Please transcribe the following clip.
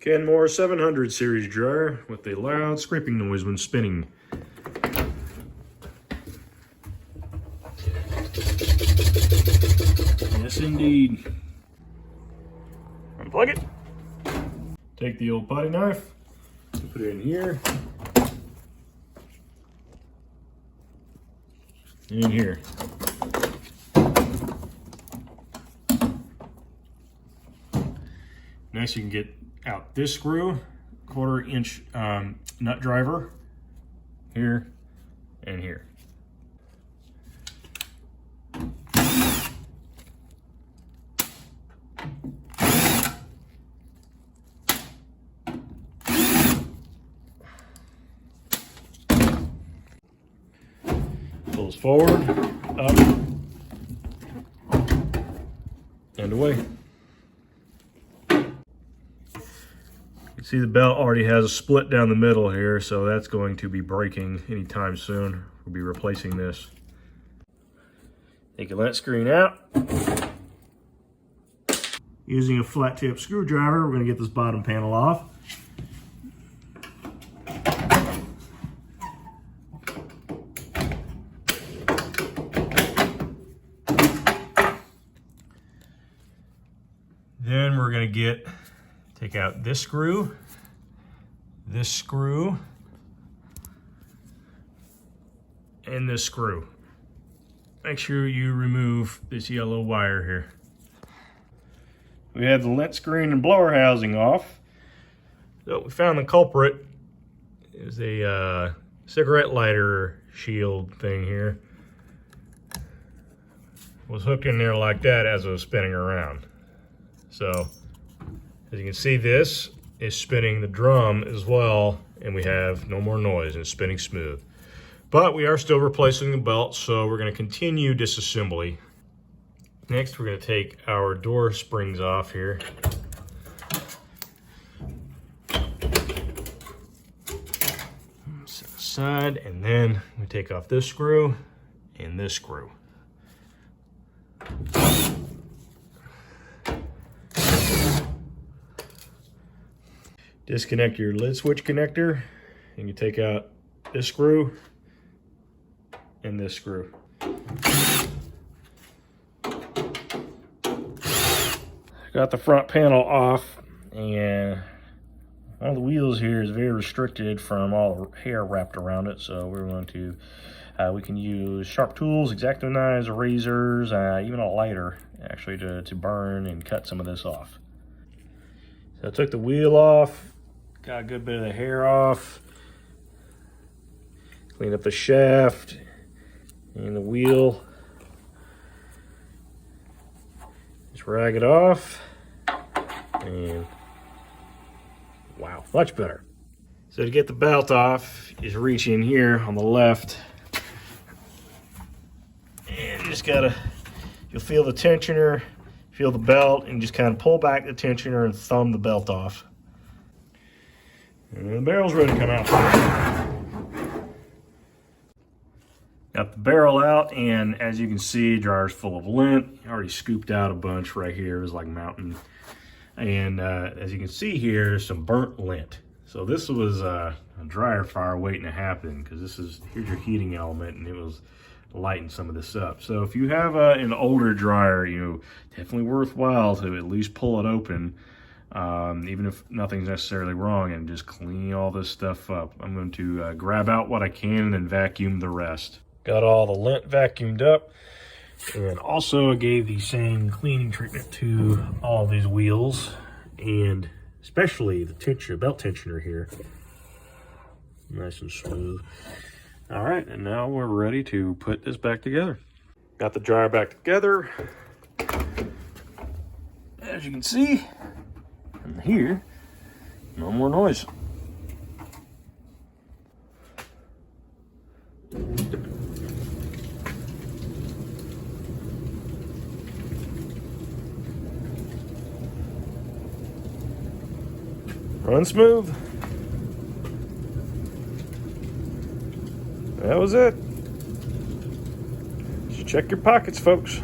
Kenmore 700 series dryer with a loud scraping noise when spinning. Yes, indeed. Unplug it. Take the old putty knife, put it in here, and in here. Next, you can get out this screw, 1/4 inch nut driver, here and here. Pulls forward, up, and away. You see the belt already has a split down the middle here, so that's going to be breaking anytime soon. We'll be replacing this. Take your lint screen out. Using a flat tip screwdriver, we're going to get this bottom panel off. Then we're going to take out this screw, and this screw. Make sure you remove this yellow wire here. We have the lint screen and blower housing off. So we found the culprit. It was a cigarette lighter shield thing here. It was hooked in there like that as it was spinning around. So, as you can see, this is spinning the drum as well, and we have no more noise and it's spinning smooth. But we are still replacing the belt, so we're going to continue disassembly. Next, we're going to take our door springs off here. Set aside, and then we take off this screw and this screw. Disconnect your lid switch connector, and you take out this screw and this screw. Got the front panel off, and one of the wheels here is very restricted from all the hair wrapped around it, so we're going to, we can use sharp tools, X-Acto knives, razors, even a lighter actually to burn and cut some of this off. So I took the wheel off, got a good bit of the hair off, cleaned up the shaft and the wheel. Just rag it off, and wow, much better. So to get the belt off, you just reach in here on the left, and you just gotta, you'll feel the tensioner, feel the belt, and just kind of pull back the tensioner and thumb the belt off. And the barrel's ready to come out. Got the barrel out, and as you can see, dryer's full of lint. I already scooped out a bunch right here. It was like mountain. And as you can see here, there's some burnt lint. So this was a dryer fire waiting to happen, because here's your heating element, and it was lighten some of this up. So if you have an older dryer, definitely worthwhile to at least pull it open, even if nothing's necessarily wrong, and just clean all this stuff up. I'm going to grab out what I can and then vacuum the rest. Got all the lint vacuumed up, and also I gave the same cleaning treatment to all these wheels, and especially the tensioner, belt tensioner here. Nice and smooth. All right, and now we're ready to put this back together. Got the dryer back together. As you can see, and here, no more noise. Run smooth. That was it. Just check your pockets, folks.